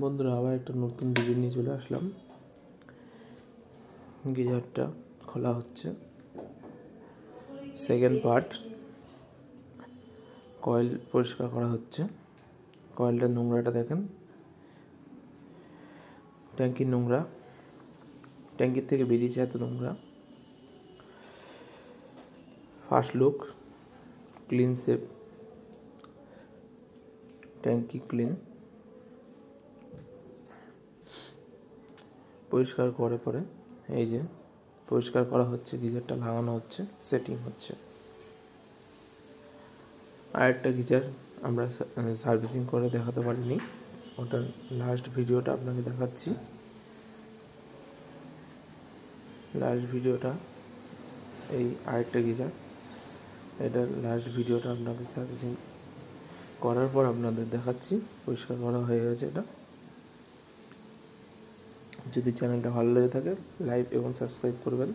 বন্ধুরা আবার একটা নতুন ভিডিও নিয়ে চলে আসলাম। গিজারটা খোলা হচ্ছে, সেকেন্ড পার্ট। কয়েল পরিষ্কার করা হচ্ছে। কয়েলটার নোংরাটা দেখেন, ট্যাঙ্কির নোংরা, ট্যাঙ্কির থেকে বেরিয়েছে এত নোংরা। ফার্স্ট লুক, ক্লিন শেপ, ট্যাঙ্কি ক্লিন। পরিষ্কার করার পরে এই যে পরিষ্কার করা হচ্ছে, গিজারটা লাগানো হচ্ছে, সেটিং হচ্ছে। আরেকটা গিজার আমরা সার্ভিসিং করে দেখাতে পারিনি, ওটার লাস্ট ভিডিওটা আপনাকে দেখাচ্ছি। লাস্ট ভিডিওটা এই আরেকটা গিজার, এটার লাস্ট ভিডিওটা আপনাকে সার্ভিসিং করার পর আপনাদের দেখাচ্ছি। পরিষ্কার করা হয়ে গেছে এটা। যদি চ্যানেলটা ভালো লেগে থাকে লাইক এবং সাবস্ক্রাইব করবেন।